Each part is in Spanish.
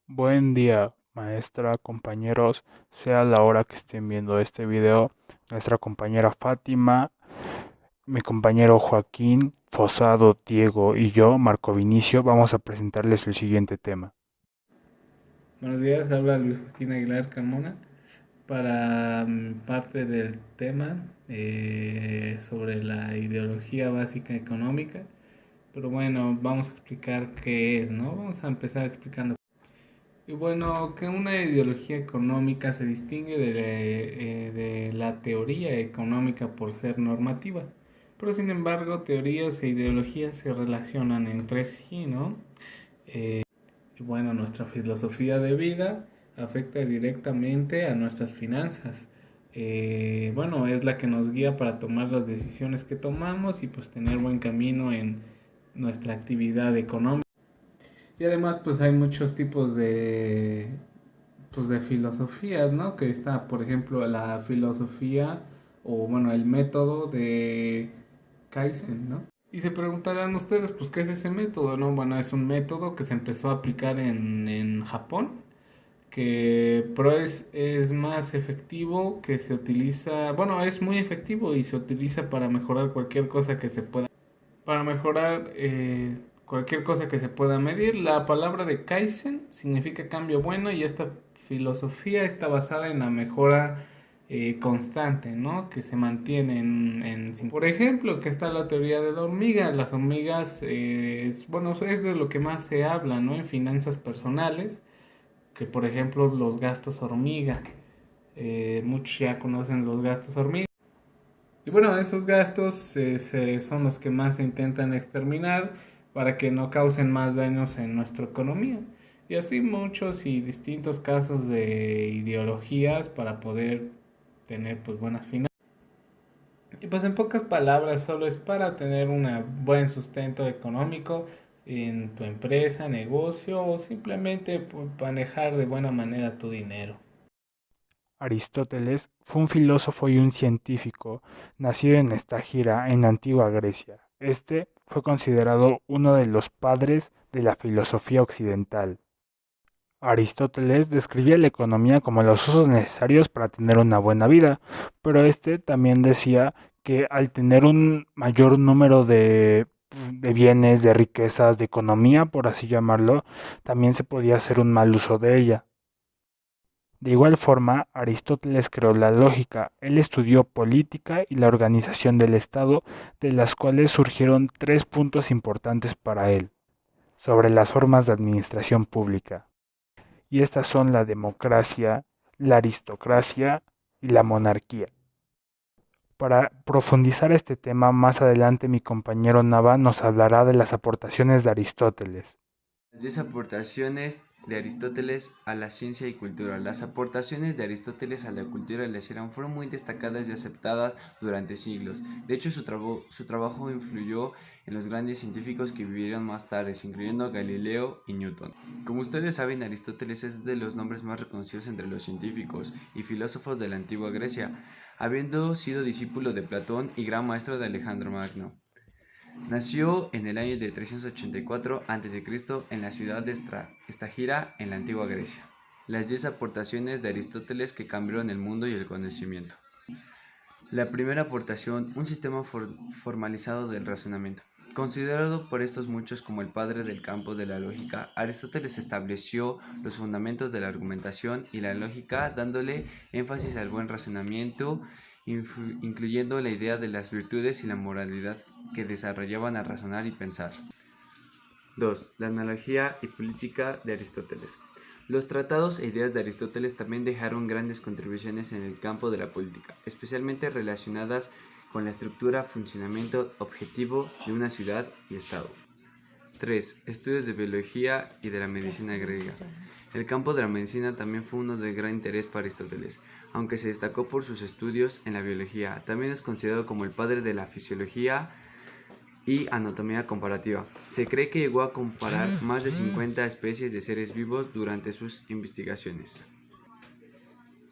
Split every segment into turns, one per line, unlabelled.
Buen día, maestra, compañeros, sea la hora que estén viendo este video. Nuestra compañera Fátima, mi compañero Joaquín, Fosado, Diego y yo, Marco Vinicio, vamos a presentarles el siguiente tema.
Buenos días, habla Luis Joaquín Aguilar Carmona para parte del tema sobre la ideología básica económica. Pero bueno, vamos a explicar qué es, ¿no? Vamos a empezar explicando. Y bueno, que una ideología económica se distingue de la teoría económica por ser normativa. Pero sin embargo, teorías e ideologías se relacionan entre sí, ¿no? Y bueno, nuestra filosofía de vida afecta directamente a nuestras finanzas. Bueno, es la que nos guía para tomar las decisiones que tomamos y pues tener buen camino en nuestra actividad económica. Y además pues hay muchos tipos de filosofías, ¿no? Que está, por ejemplo, la filosofía o bueno, el método de Kaizen, ¿no? Y se preguntarán ustedes, pues, ¿qué es ese método? No, bueno, es un método que se empezó a aplicar en Japón, pero es más efectivo, que se utiliza, bueno, es muy efectivo y se utiliza para mejorar cualquier cosa que se pueda, para mejorar cualquier cosa que se pueda medir. La palabra de Kaizen significa cambio bueno y esta filosofía está basada en la mejora constante, ¿no? Que se mantiene Por ejemplo, que está la teoría de la hormiga. Las hormigas, bueno, es de lo que más se habla, ¿no? En finanzas personales, que por ejemplo los gastos hormiga. Muchos ya conocen los gastos hormiga. Y bueno, esos gastos son los que más se intentan exterminar para que no causen más daños en nuestra economía. Y así muchos y distintos casos de ideologías para poder tener pues buenas finanzas. Y pues en pocas palabras solo es para tener un buen sustento económico en tu empresa, negocio o simplemente manejar de buena manera tu dinero.
Aristóteles fue un filósofo y un científico, nacido en Estagira, en la antigua Grecia. Este fue considerado uno de los padres de la filosofía occidental. Aristóteles describía la economía como los usos necesarios para tener una buena vida, pero este también decía que al tener un mayor número de bienes, de riquezas, de economía, por así llamarlo, también se podía hacer un mal uso de ella. De igual forma, Aristóteles creó la lógica. Él estudió política y la organización del Estado, de las cuales surgieron tres puntos importantes para él sobre las formas de administración pública, y estas son la democracia, la aristocracia y la monarquía. Para profundizar este tema, más adelante mi compañero Nava nos hablará de las aportaciones de Aristóteles.
Las 10 aportaciones de Aristóteles a la ciencia y cultura. Las aportaciones de Aristóteles a la cultura y la ciencia fueron muy destacadas y aceptadas durante siglos. De hecho, su trabajo influyó en los grandes científicos que vivieron más tarde, incluyendo a Galileo y Newton. Como ustedes saben, Aristóteles es de los nombres más reconocidos entre los científicos y filósofos de la antigua Grecia, habiendo sido discípulo de Platón y gran maestro de Alejandro Magno. Nació en el año de 384 a.C. en la ciudad de Estagira, en la antigua Grecia. Las 10 aportaciones de Aristóteles que cambiaron el mundo y el conocimiento. La primera aportación, un sistema formalizado del razonamiento. Considerado por estos muchos como el padre del campo de la lógica, Aristóteles estableció los fundamentos de la argumentación y la lógica, dándole énfasis al buen razonamiento, incluyendo la idea de las virtudes y la moralidad que desarrollaban a razonar y pensar. 2. La analogía y política de Aristóteles. Los tratados e ideas de Aristóteles también dejaron grandes contribuciones en el campo de la política, especialmente relacionadas con la estructura, funcionamiento, objetivo de una ciudad y estado. 3. Estudios de biología y de la medicina griega. El campo de la medicina también fue uno de gran interés para Aristóteles, aunque se destacó por sus estudios en la biología. También es considerado como el padre de la fisiología y anatomía comparativa. Se cree que llegó a comparar más de 50 especies de seres vivos durante sus investigaciones.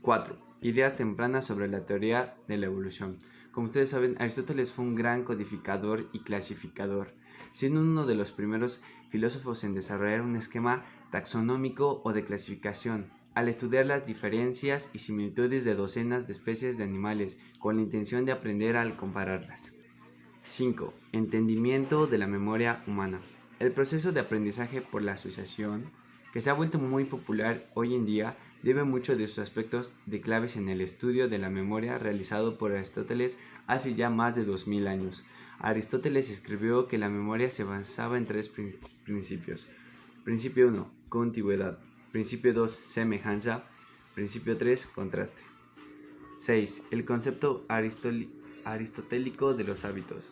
4. Ideas tempranas sobre la teoría de la evolución. Como ustedes saben, Aristóteles fue un gran codificador y clasificador. siendo uno de los primeros filósofos en desarrollar un esquema taxonómico o de clasificación, al estudiar las diferencias y similitudes de docenas de especies de animales, con la intención de aprender al compararlas. 5. Entendimiento de la memoria humana. El proceso de aprendizaje por la asociación, que se ha vuelto muy popular hoy en día, debe mucho de sus aspectos de claves en el estudio de la memoria realizado por Aristóteles hace ya más de 2000 años. Aristóteles escribió que la memoria se basaba en 3 principios. Principio 1, contigüidad. Principio 2, semejanza. Principio 3, contraste. 6. El concepto aristotélico de los hábitos.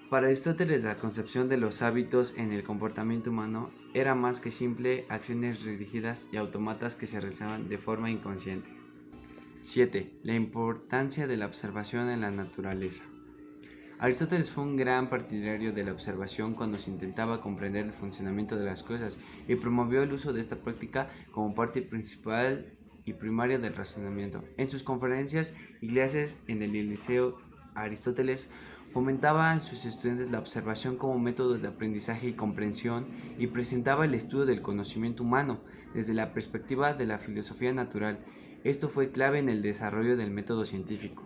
Para Aristóteles, la concepción de los hábitos en el comportamiento humano era más que simple acciones rígidas y autómatas que se realizaban de forma inconsciente. 7. La importancia de la observación en la naturaleza. Aristóteles fue un gran partidario de la observación cuando se intentaba comprender el funcionamiento de las cosas y promovió el uso de esta práctica como parte principal y primaria del razonamiento. En sus conferencias y clases en el Liceo, Aristóteles fomentaba en sus estudiantes la observación como método de aprendizaje y comprensión y presentaba el estudio del conocimiento humano desde la perspectiva de la filosofía natural. Esto fue clave en el desarrollo del método científico.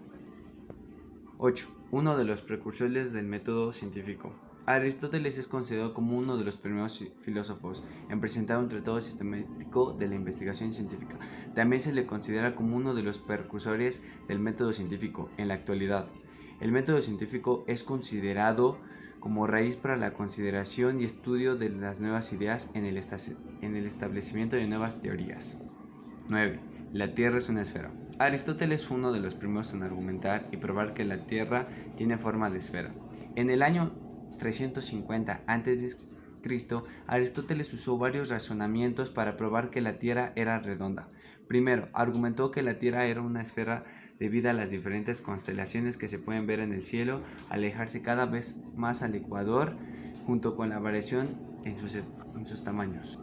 8. Uno de los precursores del método científico. Aristóteles es considerado como uno de los primeros filósofos en presentar un tratado sistemático de la investigación científica. También se le considera como uno de los precursores del método científico en la actualidad. El método científico es considerado como raíz para la consideración y estudio de las nuevas ideas en el establecimiento de nuevas teorías. 9. La Tierra es una esfera. Aristóteles fue uno de los primeros en argumentar y probar que la Tierra tiene forma de esfera. En el año 350 a.C., Aristóteles usó varios razonamientos para probar que la Tierra era redonda. Primero, argumentó que la Tierra era una esfera debido a las diferentes constelaciones que se pueden ver en el cielo, alejarse cada vez más al ecuador, junto con la variación en sus tamaños.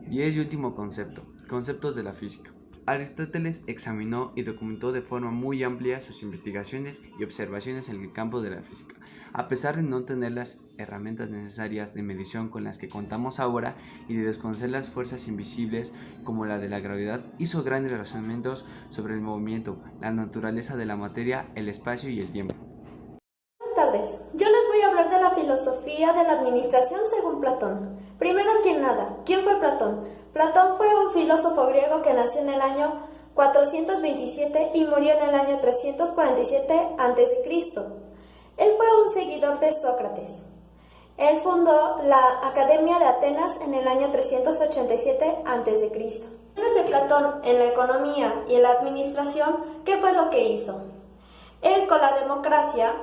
10 y último concepto, conceptos de la física. Aristóteles examinó y documentó de forma muy amplia sus investigaciones y observaciones en el campo de la física. A pesar de no tener las herramientas necesarias de medición con las que contamos ahora y de desconocer las fuerzas invisibles como la de la gravedad, hizo grandes razonamientos sobre el movimiento, la naturaleza de la materia, el espacio y el tiempo.
Buenas tardes, yo les voy a hablar de la filosofía de la administración según Platón. Primero que nada, ¿quién fue Platón? Platón fue un filósofo griego que nació en el año 427 y murió en el año 347 a.C. Él fue un seguidor de Sócrates. Él fundó la Academia de Atenas en el año 387 a.C. Desde Platón en la economía y en la administración, ¿qué fue lo que hizo? Él con la democracia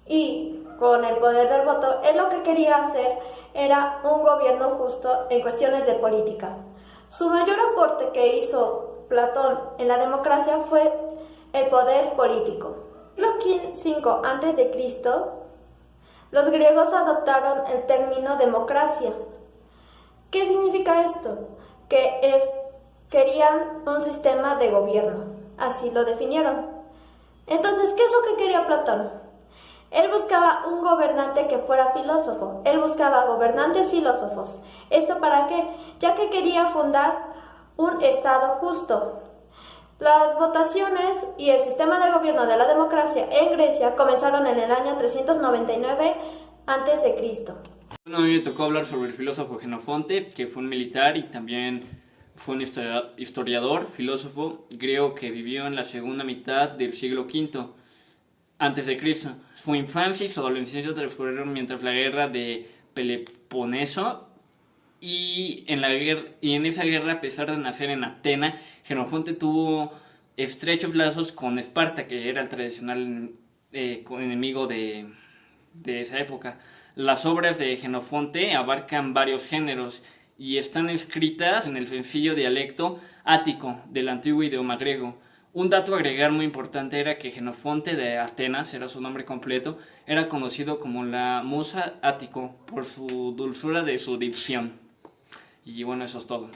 y con el poder del voto, él lo que quería hacer era un gobierno justo en cuestiones de política. Su mayor aporte que hizo Platón en la democracia fue el poder político. En el siglo 5 a.C., los griegos adoptaron el término democracia. ¿Qué significa esto? Querían un sistema de gobierno, así lo definieron. Entonces, ¿qué es lo que quería Platón? Él buscaba un gobernante que fuera filósofo, él buscaba gobernantes filósofos. ¿Esto para qué? Ya que quería fundar un Estado justo. Las votaciones y el sistema de gobierno de la democracia en Grecia comenzaron en el año 399 a.C.
Bueno, a mí me tocó hablar sobre el filósofo Jenofonte, que fue un militar y también fue un historiador, filósofo griego que vivió en la segunda mitad del siglo V antes de Cristo. Su infancia y su adolescencia transcurrieron mientras la guerra de Peloponeso y en esa guerra, a pesar de nacer en Atenas, Jenofonte tuvo estrechos lazos con Esparta, que era el tradicional enemigo de esa época. Las obras de Jenofonte abarcan varios géneros y están escritas en el sencillo dialecto ático del antiguo idioma griego. Un dato a agregar muy importante era que Jenofonte de Atenas, era su nombre completo, era conocido como la Musa Ático por su dulzura de su dicción. Y bueno, eso es todo.